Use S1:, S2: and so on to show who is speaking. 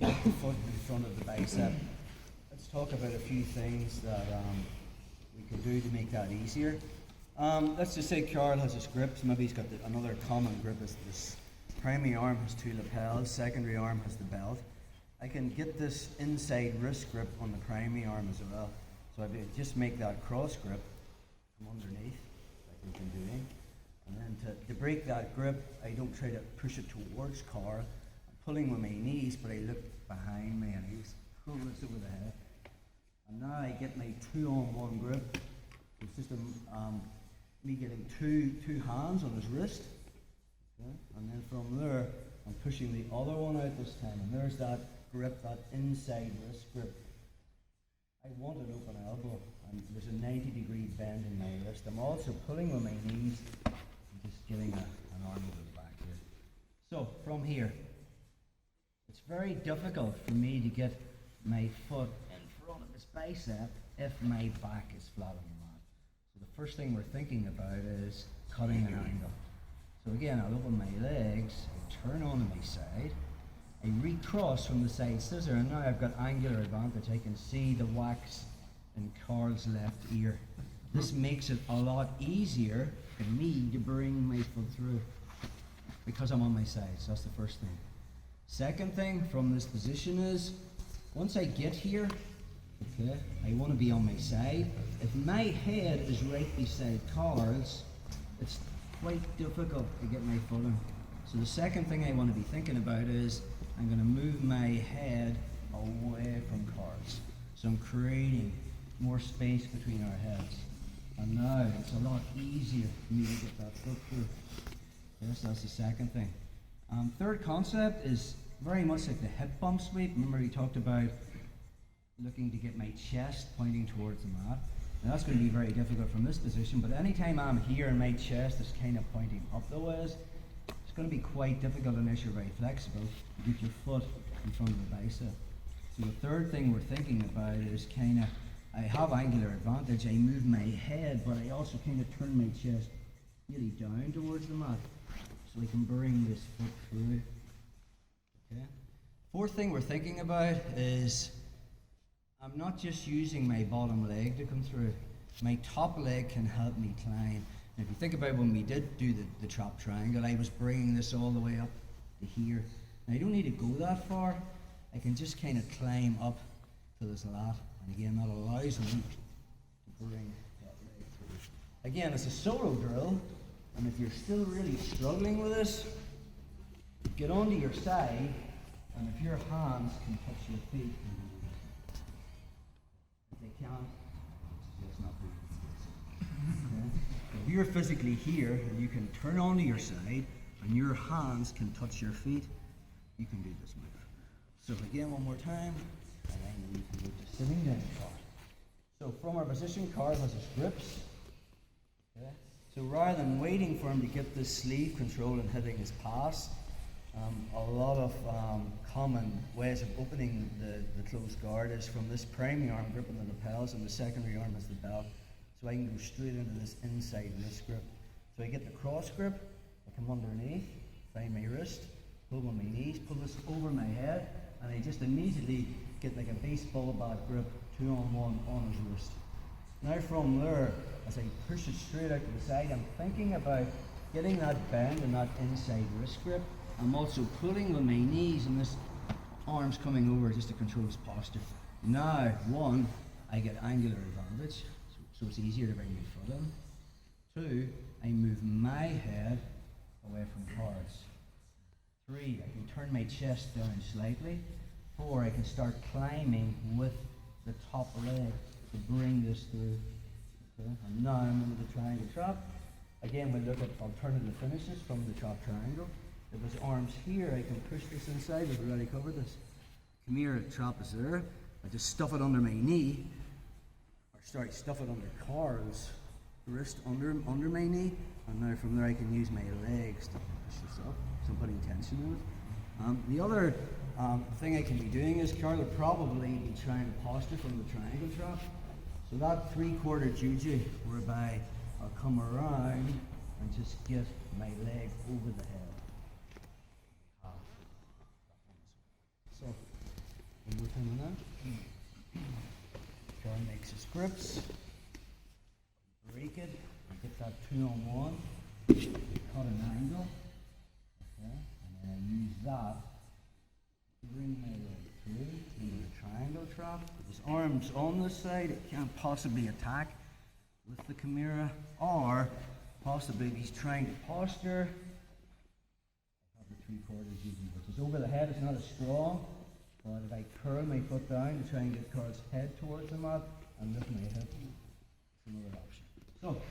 S1: underneath the foot in front of the bicep. Let's talk about a few things that we can do to make that easier. Let's just say Carl has his grips. Maybe he's got another common grip is this. Primary arm has two lapels, secondary arm has the belt. I can get this inside wrist grip on the primary arm as well. So I just make that cross grip from underneath, like we've been doing. And then to break that grip, I don't try to push it towards Carl. I'm pulling with my knees, but I look behind me and I just pull this over the head. And now I get my 2-on-1 grip. It's just me getting two hands on his wrist. Okay? And then from there, I'm pushing the other one out this time. And there's that grip, that inside wrist grip. I want an open elbow, and there's a 90-degree bend in my wrist. I'm also pulling with my knees and just getting an arm over the back here. So from here, it's very difficult for me to get my foot in front of this bicep if my back is flat on the mat. So the first thing we're thinking about is cutting an angle. So again, I'll open my legs, I turn onto my side, I recross from the side scissor, and now I've got angular advantage. I can see the wax in Carl's left ear. This makes it a lot easier for me to bring my foot through because I'm on my side. So that's the first thing. Second thing from this position is, once I get here, okay, I want to be on my side. If my head is right beside Carl's, it's quite difficult to get my foot in. So the second thing I want to be thinking about is I'm going to move my head away from Carl's. So I'm creating more space between our heads. And now it's a lot easier for me to get that foot through. Yes, that's the second thing. Third concept is very much like the hip bump sweep. Remember we talked about looking to get my chest pointing towards the mat. Now that's going to be very difficult from this position, but anytime I'm here and my chest is kind of pointing up the ways, it's going to be quite difficult unless you're very flexible to get your foot in front of the bicep. So the third thing we're thinking about is kind of, I have angular advantage, I move my head, but I also kind of turn my chest really down towards the mat so I can bring this foot through. Okay. Fourth thing we're thinking about is I'm not just using my bottom leg to come through. My top leg can help me climb. And if you think about when we did do the chop triangle, I was bringing this all the way up to here. Now I don't need to go that far. I can just kind of climb up to this lat. And again, that allows me to bring that leg through. Again, it's a solo drill. And if you're still really struggling with this, get onto your side. And if your hands can touch your feet, can't, it's not good. Okay? If you're physically here, you can turn onto your side and your hands can touch your feet, you can do this move. So again, one more time, and then we can go to sitting down Carl. So from our position, Carl has his grips. Okay? So rather than waiting for him to get this sleeve control and hitting his pass, a lot of common ways of opening the closed guard is from this primary arm grip on the lapels and the secondary arm as the belt. So I can go straight into this inside wrist grip. So I get the cross grip, I come underneath, find my wrist, pull with my knees, pull this over my head, and I just immediately get like a baseball bat grip, 2-on-1 on his wrist. Now from there, as I push it straight out to the side, I'm thinking about getting that bend and that inside wrist grip. I'm also pulling with my knees and this arm's coming over just to control his posture. Now, one, I get angular advantage, so it's easier to bring my foot in. Two, I move my head away from Carl's. Three, I can turn my chest down slightly. Four, I can start climbing with the top leg to bring this through. Okay. And now I'm into the triangle chop. Again, we'll look at alternative finishes from the chop triangle. If his arm's here, I can push this inside. We've already covered this. Come here, chop is there. I just stuff it under my knee. Stuff it under Carl's wrist under my knee. And now from there I can use my legs to push this up. So I'm putting tension in it. The other thing I can be doing is Carl will probably be trying to posture from the triangle chop. So that 3/4 juju whereby I'll come around and just get my leg over the head. So Coming up. Carl makes his grips. Break it. Get that 2-on-1. Cut an angle. Okay. And then use that to bring my leg through into the triangle trap. With his arms on this side, it can't possibly attack with the Chimera, or possibly if he's trying to posture. I have the 3/4 using, which is over the head. It's not as strong, but if I curl my foot down to try and get Carl's head towards the mat and lift my hip, it's another option. So